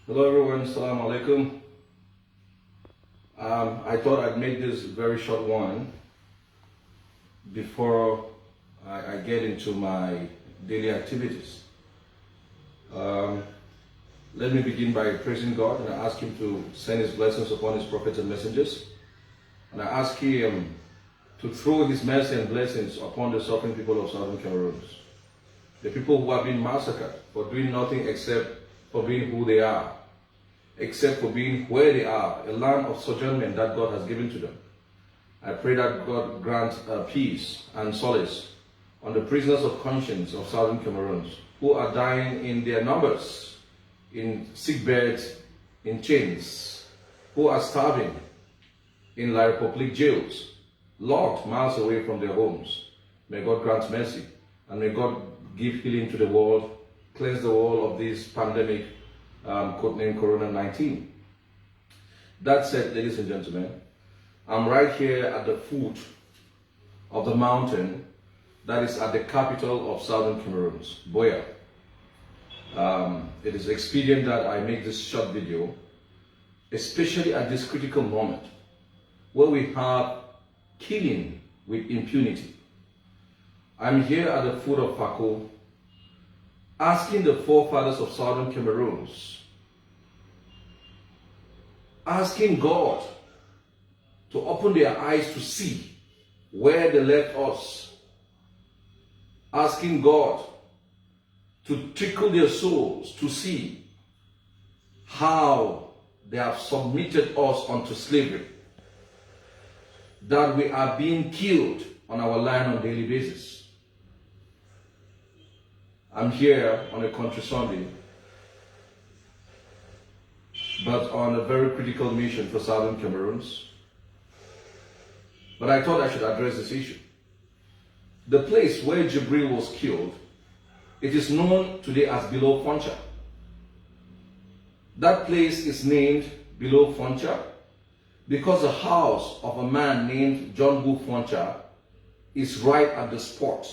Hello everyone, Assalamu alaikum. I thought I'd make this very short one before I get into my daily activities. Let me begin by praising God, and I ask Him to send His blessings upon His prophets and messengers. And I ask Him to throw His mercy and blessings upon the suffering people of Southern Cameroon. The people who have been massacred for doing nothing except for being who they are, except for being where they are, a land of sojournment that God has given to them. I pray that God grant peace and solace on the prisoners of conscience of Southern Cameroon who are dying in their numbers, in sick beds, in chains, who are starving in La Republique jails, locked miles away from their homes. May God grant mercy, and may God give healing to the world, cleanse the world of this pandemic codenamed Corona-19. That said, ladies and gentlemen, I'm right here at the foot of the mountain that is at the capital of Southern Cameroon, Buea. It is expedient that I make this short video, especially at this critical moment where we have killing with impunity. I'm here at the foot of Fako, asking the forefathers of Southern Cameroon, asking God to open their eyes to see where they left us, asking God to tickle their souls to see how they have submitted us unto slavery, that we are being killed on our land on a daily basis. I'm here on a country Sunday, but on a very critical mission for Southern Cameroons. But I thought I should address this issue. The place where Jibril was killed, it is known today as Below Foncha. That place is named Below Foncha because the house of a man named John Bu Foncha is right at the spot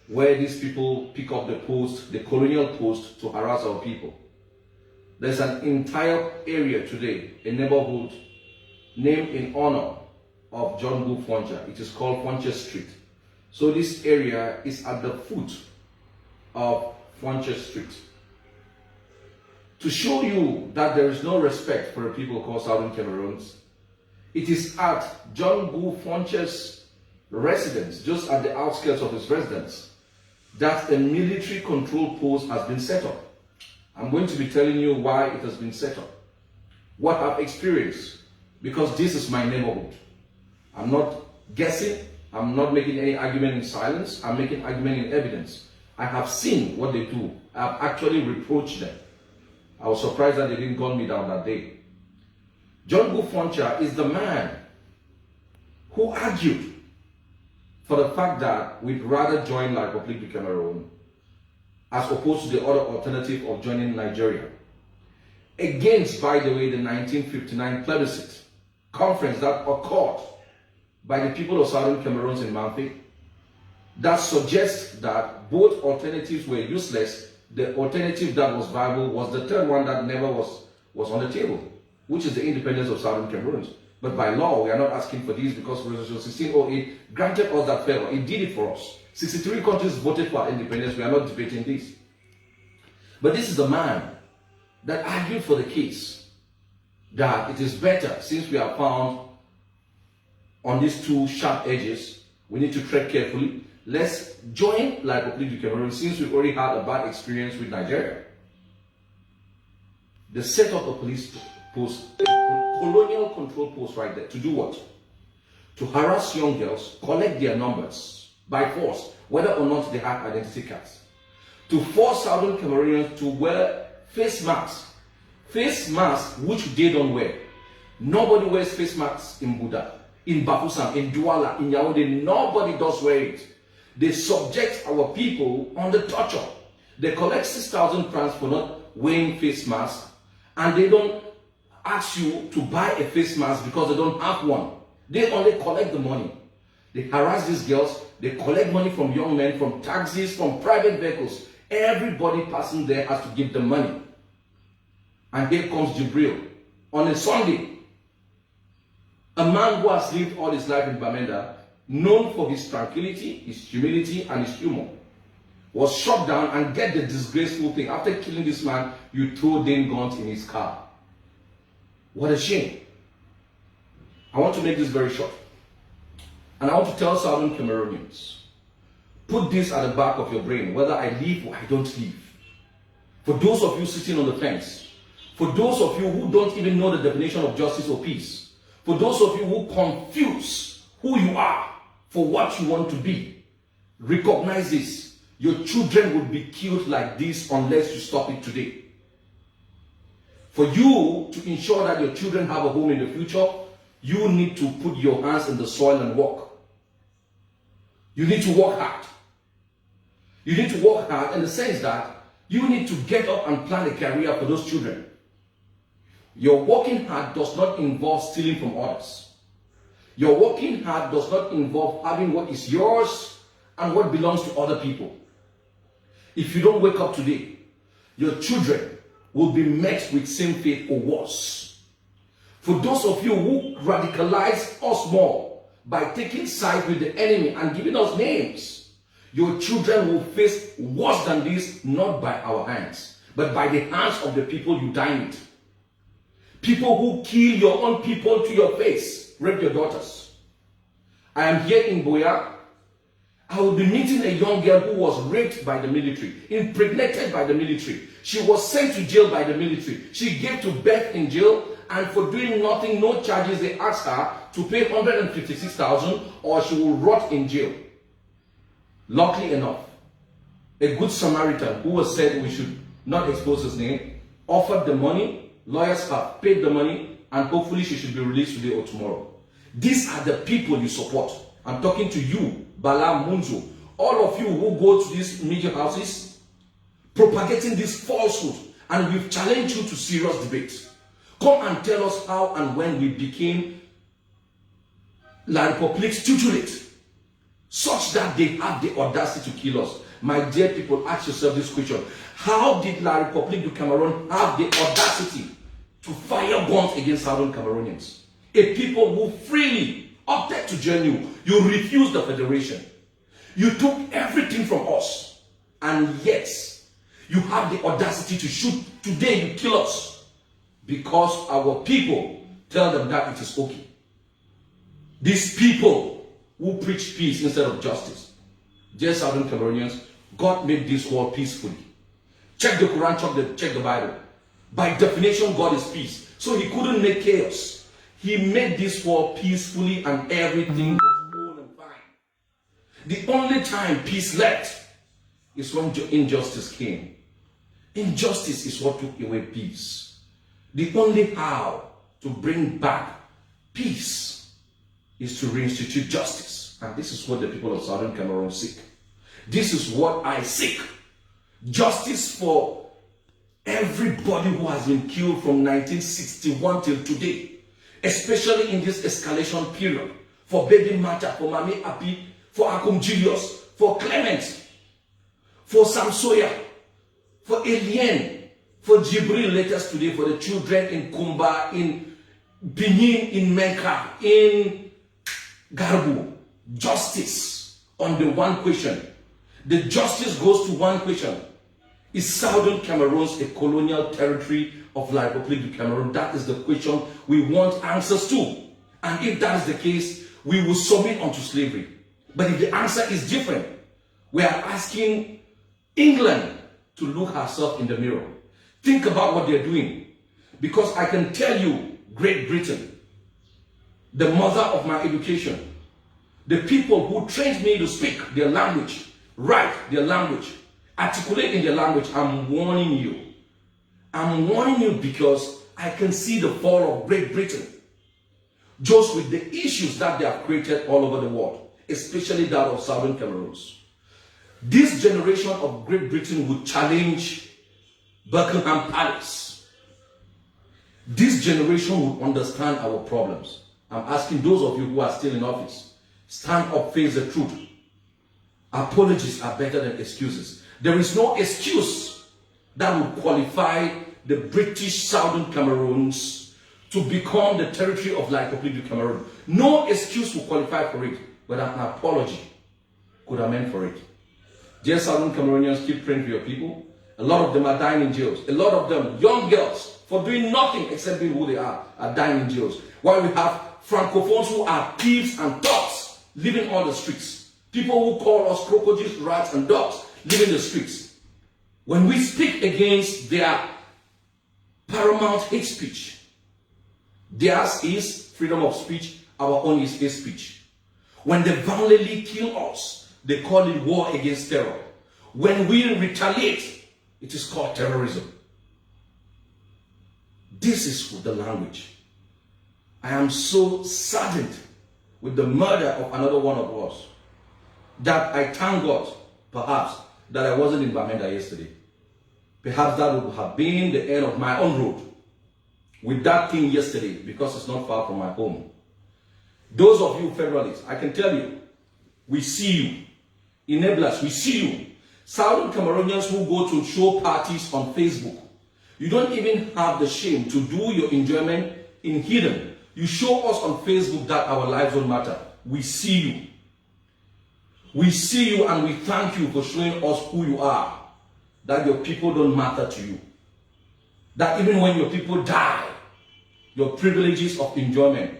where these people pick up the post, the colonial post, to harass our people. There's an entire area today, a neighborhood named in honor of John Bu Foncha. It is called Foncha Street. So this area is at the foot of Foncha Street. To show you that there is no respect for a people called Southern Cameroons, it is at John Bu Foncha's residence, just at the outskirts of his residence, that a military control post has been set up. I'm going to be telling you why it has been set up, what I've experienced, because this is my neighborhood. I'm not guessing, I'm not making any argument in silence, I'm making argument in evidence. I have seen what they do. I've actually reproached them. I was surprised that they didn't gun me down that day. John Bu Foncha is the man who argued for the fact that we'd rather join La Republique du Cameroon as opposed to the other alternative of joining Nigeria. Against, by the way, the 1959 plebiscite conference that occurred by the people of Southern Cameroon in Mamfe, that suggests that both alternatives were useless. The alternative that was viable was the third one that never was on the table, which is the independence of Southern Cameroon. But by law, we are not asking for this because Resolution 1608 granted us that favor. It did it for us. 63 countries voted for our independence. We are not debating this. But this is the man that argued for the case that it is better, since we are found on these two sharp edges, we need to tread carefully. Let's join La Republique du Cameroon, since we've already had a bad experience with Nigeria. They set up a police post, a colonial control post right there. To do what? To harass young girls, collect their numbers by force, whether or not they have identity cards. To force Southern Cameroonians to wear face masks. Face masks which they don't wear. Nobody wears face masks in Buda, in Bafoussam, in Douala, in Yaoundé. Nobody does wear it. They subject our people under torture. They collect 6,000 francs for not wearing face masks, and they don't ask you to buy a face mask because they don't have one. They only collect the money. They harass these girls. They collect money from young men, from taxis, from private vehicles. Everybody passing there has to give them money. And here comes Jibril on a Sunday. A man who has lived all his life in Bamenda, known for his tranquility, his humility, and his humor, was shot down, and get the disgraceful thing. After killing this man, you throw them guns in his car. What a shame. I want to make this very short. And I want to tell Southern Cameroonians, put this at the back of your brain, whether I leave or I don't leave. For those of you sitting on the fence, for those of you who don't even know the definition of justice or peace, for those of you who confuse who you are for what you want to be, recognize this. Your children will be killed like this unless you stop it today. For you to ensure that your children have a home in the future, you need to put your hands in the soil and work. You need to work hard. You need to work hard in the sense that you need to get up and plan a career for those children. Your working hard does not involve stealing from others. Your working hard does not involve having what is yours and what belongs to other people. If you don't wake up today, your children will be met with same fate or worse. For those of you who radicalize us more by taking sides with the enemy and giving us names, your children will face worse than this, not by our hands, but by the hands of the people you dine with. People who kill your own people to your face, rape your daughters. I am here in Boya. I will be meeting a young girl who was raped by the military, impregnated by the military. She was sent to jail by the military. She gave to birth in jail, and for doing nothing, no charges, they asked her to pay 156,000 or she will rot in jail. Luckily enough, a good Samaritan who was said we should not expose his name, offered the money, lawyers have paid the money, and hopefully she should be released today or tomorrow. These are the people you support. I'm talking to you, Bala Munzo, all of you who go to these media houses, propagating this falsehood, and we've challenged you to serious debate. Come and tell us how and when we became La République's tutelate, such that they have the audacity to kill us. My dear people, ask yourself this question. How did La République du Cameroon have the audacity to fire guns against Southern Cameroonians? A people who freely opted to join you. You refused the federation. You took everything from us. And yet, you have the audacity to shoot. Today, you kill us. Because our people tell them that it is okay. These people who preach peace instead of justice. Dear Southern Cameroonians, God made this world peacefully. Check the Quran, check the Bible. By definition, God is peace. So he couldn't make chaos. He made this world peacefully and everything was whole and fine. The only time peace left is when injustice came. Injustice is what took away peace. The only how to bring back peace is to reinstitute justice. And this is what the people of Southern Cameroon seek. This is what I seek. Justice for everybody who has been killed from 1961 till today. Especially in this escalation period. For Baby Mata, for Mami Api, for Akum Julius, for Clement, for Samsoya, for Alien, for Jibril latest today, for the children in Kumba, in Benin, in Menka, in Garbu. Justice on the one question. The justice goes to one question. Is Southern Cameroon a colonial territory of La République du Cameroon? That is the question we want answers to. And if that is the case, we will submit unto slavery. But if the answer is different, we are asking England to look herself in the mirror. Think about what they're doing. Because I can tell you, Great Britain, the mother of my education, the people who trained me to speak their language, write their language, articulate in their language, I'm warning you. I'm warning you because I can see the fall of Great Britain. Just with the issues that they have created all over the world, especially that of Southern Cameroon. This generation of Great Britain would challenge Buckingham Palace. This generation would understand our problems. I'm asking those of you who are still in office, stand up, face the truth. Apologies are better than excuses. There is no excuse that would qualify the British Southern Cameroons to become the territory of La République du Cameroon. No excuse will qualify for it, but an apology could amend for it. Dear Southern Cameroonians, keep praying for your people. A lot of them are dying in jails. A lot of them, young girls, for doing nothing except being who they are dying in jails. While we have Francophones who are thieves and thugs living on the streets. People who call us crocodiles, rats, and dogs living the streets. When we speak against their paramount hate speech, theirs is freedom of speech, our own is hate speech. When they violently kill us, they call it war against terror. When we retaliate, it is called terrorism. This is the language. I am so saddened with the murder of another one of us that I thank God, perhaps, that I wasn't in Bamenda yesterday. Perhaps that would have been the end of my own road with that thing yesterday, because it's not far from my home. Those of you federalists, I can tell you, we see you. Enablers, we see you. Southern Cameroonians who go to show parties on Facebook. You don't even have the shame to do your enjoyment in hidden. You show us on Facebook that our lives don't matter. We see you. We see you and we thank you for showing us who you are. That your people don't matter to you. That even when your people die, your privileges of enjoyment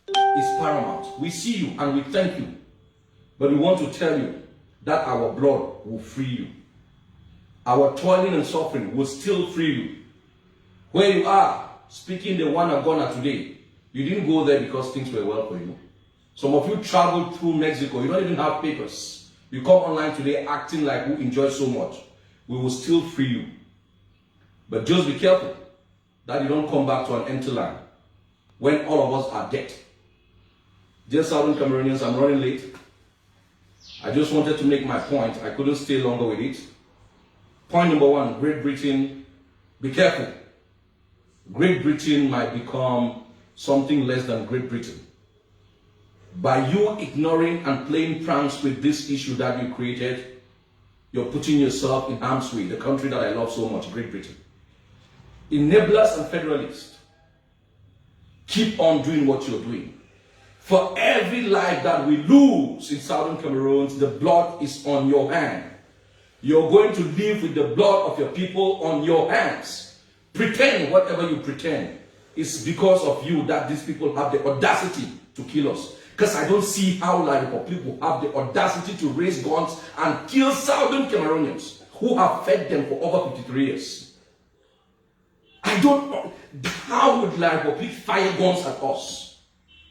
is paramount. We see you and we thank you. But we want to tell you that our blood will free you. Our toiling and suffering will still free you. Where you are, speaking the one Agona today, you didn't go there because things were well for you. Some of you traveled through Mexico. You don't even have papers. You come online today acting like we enjoy so much. We will still free you. But just be careful that you don't come back to an empty land when all of us are dead. Dear Southern Cameroonians, I'm running late. I just wanted to make my point. I couldn't stay longer with it. Point number one, Great Britain, be careful. Great Britain might become something less than Great Britain. By you ignoring and playing pranks with this issue that you created, you're putting yourself in harm's way, the country that I love so much, Great Britain. Enablers and federalists, keep on doing what you're doing. For every life that we lose in Southern Cameroon, the blood is on your hand. You're going to live with the blood of your people on your hands. Pretend whatever you pretend. It's because of you that these people have the audacity to kill us. Because I don't see how like people have the audacity to raise guns and kill Southern Cameroonians who have fed them for over 53 years. I don't know. How would like people fire guns at us?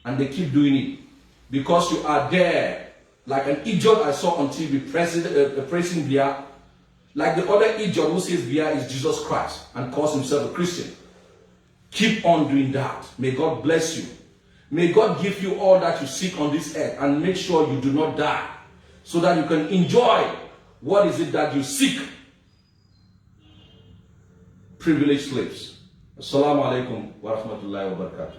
And they keep doing it. Because you are there. Like an idiot I saw on TV praising Bia. Like the other idiot who says Bia is Jesus Christ and calls himself a Christian. Keep on doing that. May God bless you. May God give you all that you seek on this earth and make sure you do not die so that you can enjoy what is it that you seek. Privileged slaves. Assalamu alaikum wa rahmatullahi wa barakatuh.